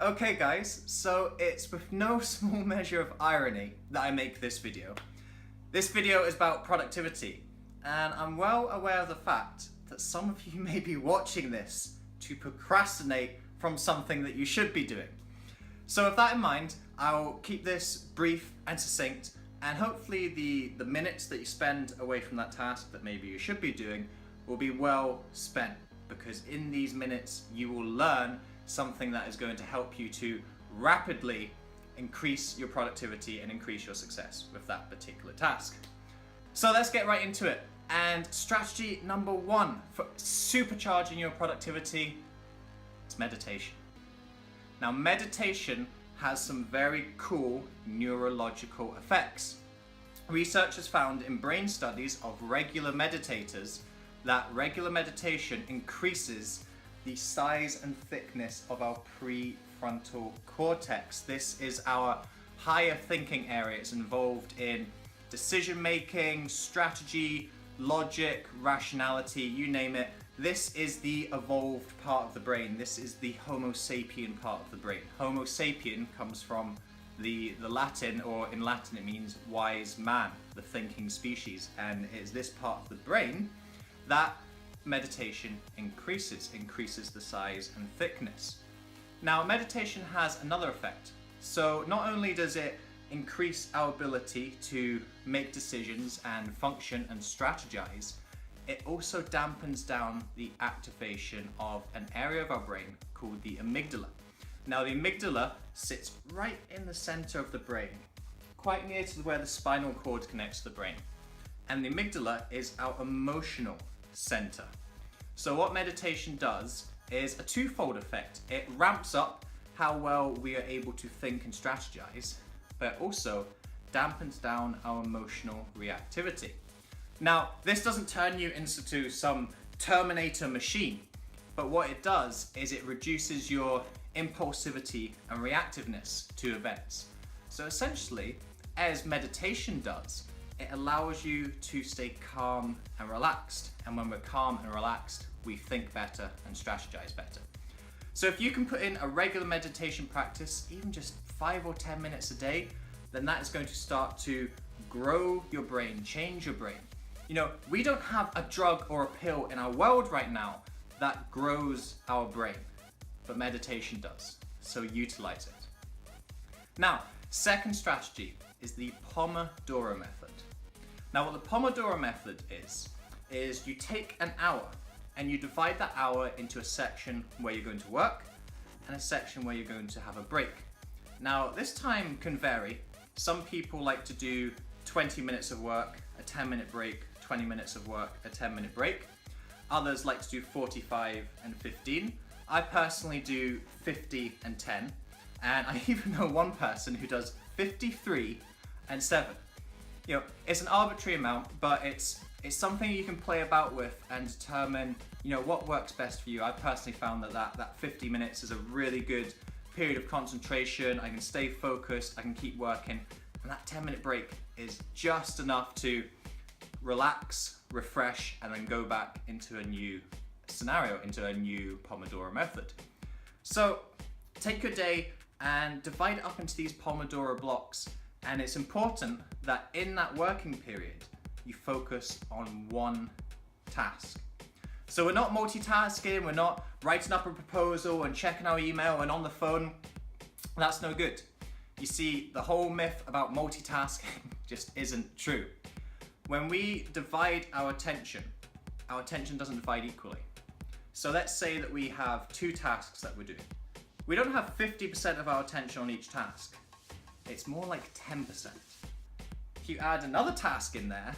Okay guys, so it's with no small measure of irony that I make this video. This video is about productivity, and I'm well aware of the fact that some of you may be watching this to procrastinate from something that you should be doing. So with that in mind, I'll keep this brief and succinct, and hopefully the minutes that you spend away from that task that maybe you should be doing will be well spent, because in these minutes you will learn something that is going to help you to rapidly increase your productivity and increase your success with that particular task. So let's get right into it. And strategy number one for supercharging your productivity is meditation. Now, meditation has some very cool neurological effects. Research has found in brain studies of regular meditators that regular meditation increases the size and thickness of our prefrontal cortex. This is our higher thinking area. It's involved in decision making, strategy, logic, rationality, you name it. This is the evolved part of the brain. This is the Homo sapien part of the brain. Homo sapien comes from the Latin, or in Latin it means wise man, the thinking species, and it is this part of the brain that meditation increases the size and thickness. Now, meditation has another effect. So not only does it increase our ability to make decisions and function and strategize, it also dampens down the activation of an area of our brain called the amygdala. Now, the amygdala sits right in the center of the brain, quite near to where the spinal cord connects to the brain. And the amygdala is our emotional center. So what meditation does is a twofold effect. It ramps up how well we are able to think and strategize, but also dampens down our emotional reactivity. Now, this doesn't turn you into some Terminator machine, but what it does is it reduces your impulsivity and reactiveness to events. So essentially, as meditation does, it allows you to stay calm and relaxed. And when we're calm and relaxed, we think better and strategize better. So if you can put in a regular meditation practice, even just 5 or 10 minutes a day, then that is going to start to grow your brain, change your brain. You know, we don't have a drug or a pill in our world right now that grows our brain, but meditation does. So utilize it. Now, second strategy is the Pomodoro method. Now, what the Pomodoro method is you take an hour and you divide that hour into a section where you're going to work and a section where you're going to have a break. Now, this time can vary. Some people like to do 20 minutes of work, a 10-minute break, 20 minutes of work, a 10-minute break. Others like to do 45 and 15. I personally do 50 and 10. And I even know one person who does 53 and 7. You know, it's an arbitrary amount, but it's something you can play about with and determine, you know, what works best for you. I personally found that 50 minutes is a really good period of concentration. I can stay focused, I can keep working, and that 10-minute break is just enough to relax, refresh, and then go back into a new scenario, into a new Pomodoro method. So take your day and divide it up into these Pomodoro blocks. And it's important that in that working period, you focus on one task. So we're not multitasking, we're not writing up a proposal and checking our email and on the phone. That's no good. You see, the whole myth about multitasking just isn't true. When we divide our attention doesn't divide equally. So let's say that we have 2 tasks that we're doing. We don't have 50% of our attention on each task. It's more like 10%. If you add another task in there,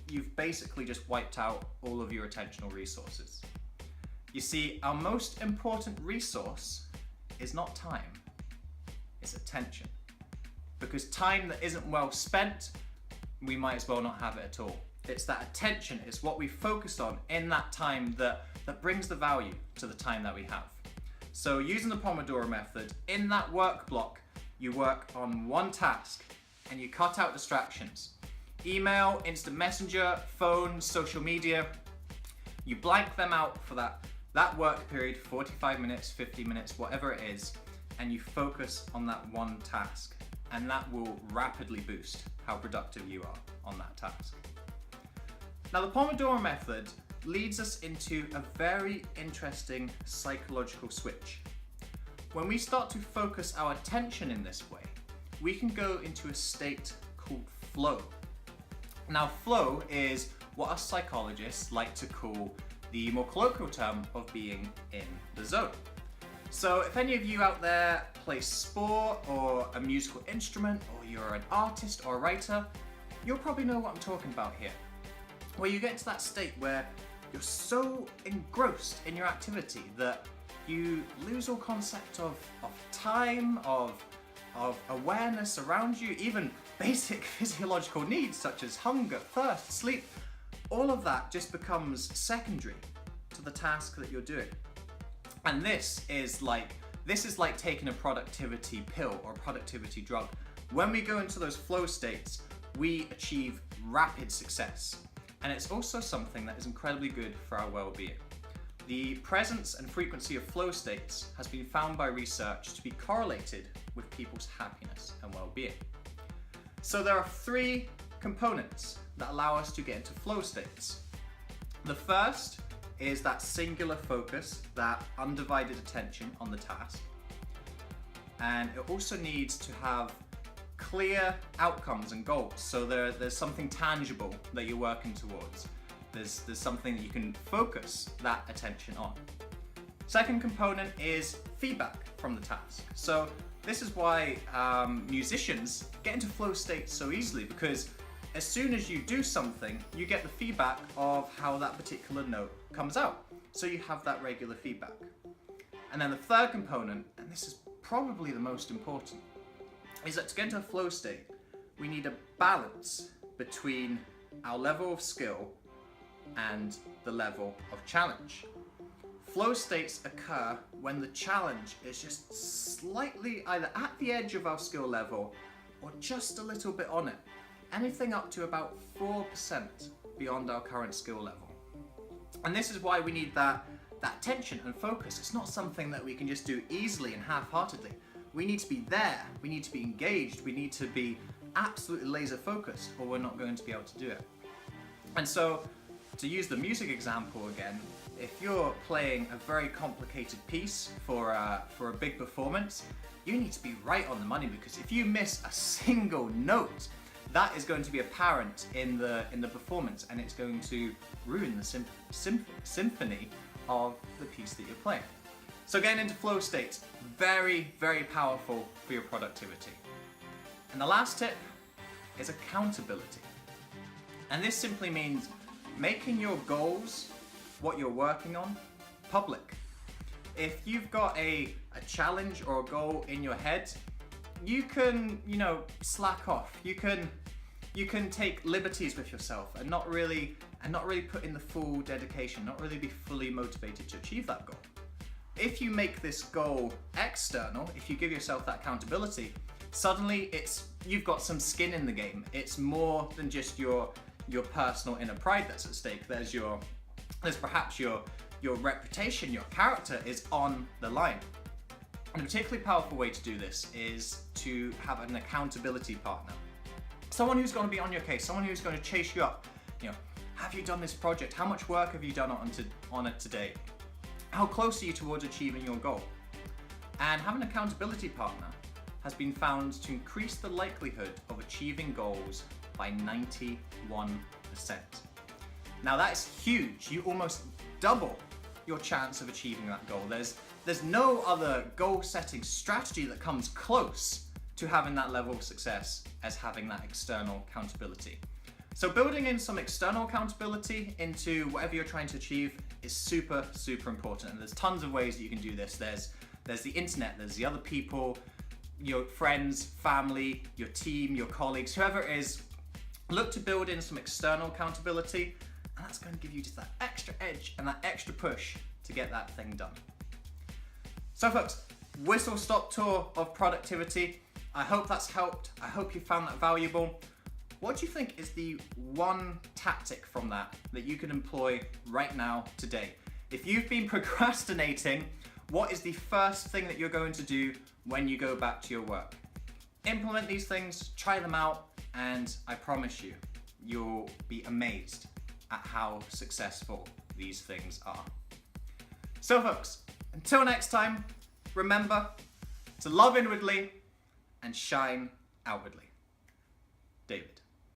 you've basically just wiped out all of your attentional resources. You see, our most important resource is not time, it's attention. Because time that isn't well spent, we might as well not have it at all. It's that attention, it's what we focused on in that time that brings the value to the time that we have. So using the Pomodoro method, in that work block, you work on one task and you cut out distractions. Email, instant messenger, phone, social media. You blank them out for that work period, 45 minutes, 50 minutes, whatever it is, and you focus on that one task, and that will rapidly boost how productive you are on that task. Now, the Pomodoro method leads us into a very interesting psychological switch. When we start to focus our attention in this way, we can go into a state called flow. Now, flow is what us psychologists like to call the more colloquial term of being in the zone. So if any of you out there play sport or a musical instrument, or you're an artist or a writer, you'll probably know what I'm talking about here. Where you get into that state where you're so engrossed in your activity that you lose all concept of time, of awareness around you, even basic physiological needs such as hunger, thirst, sleep. All of that just becomes secondary to the task that you're doing. And this is like taking a productivity pill or a productivity drug. When we go into those flow states, we achieve rapid success. And it's also something that is incredibly good for our well-being. The presence and frequency of flow states has been found by research to be correlated with people's happiness and well-being. So there are 3 components that allow us to get into flow states. The first is that singular focus, that undivided attention on the task. And it also needs to have clear outcomes and goals. So there's something tangible that you're working towards. There's something that you can focus that attention on. Second component is feedback from the task. So this is why musicians get into flow states so easily, because as soon as you do something, you get the feedback of how that particular note comes out. So you have that regular feedback. And then the third component, and this is probably the most important, is that to get into a flow state, we need a balance between our level of skill and the level of challenge. Flow states occur when the challenge is just slightly either at the edge of our skill level or just a little bit on it. Anything up to about 4% beyond our current skill level. And this is why we need that attention and focus. It's not something that we can just do easily and half-heartedly. We need to be there, we need to be engaged, we need to be absolutely laser focused, or we're not going to be able to do it. And so, to use the music example again, if you're playing a very complicated piece for a big performance, you need to be right on the money, because if you miss a single note, that is going to be apparent in the performance, and it's going to ruin the symphony of the piece that you're playing. So getting into flow states, very, very powerful for your productivity. And the last tip is accountability. And this simply means making your goals, what you're working on, public. If you've got a challenge or a goal in your head, you can, slack off. You can take liberties with yourself and not really put in the full dedication, not really be fully motivated to achieve that goal. If you make this goal external, if you give yourself that accountability, suddenly you've got some skin in the game. It's more than just your personal inner pride that's at stake. There's perhaps your reputation, your character is on the line. And a particularly powerful way to do this is to have an accountability partner. Someone who's going to be on your case, someone who's going to chase you up. Have you done this project? How much work have you done on it today? How close are you towards achieving your goal? And having an accountability partner has been found to increase the likelihood of achieving goals by 91%. Now that is huge. You almost double your chance of achieving that goal. There's no other goal setting strategy that comes close to having that level of success as having that external accountability. So building in some external accountability into whatever you're trying to achieve is super, super important. And there's tons of ways that you can do this. There's the internet, there's the other people, your friends, family, your team, your colleagues, whoever it is. Look to build in some external accountability, and that's going to give you just that extra edge and that extra push to get that thing done. So folks, whistle-stop tour of productivity. I hope that's helped. I hope you found that valuable. What do you think is the one tactic from that you can employ right now, today? If you've been procrastinating What is the first thing that you're going to do when you go back to your work? Implement these things, try them out, and I promise you, you'll be amazed at how successful these things are. So folks, until next time, remember to love inwardly and shine outwardly. David.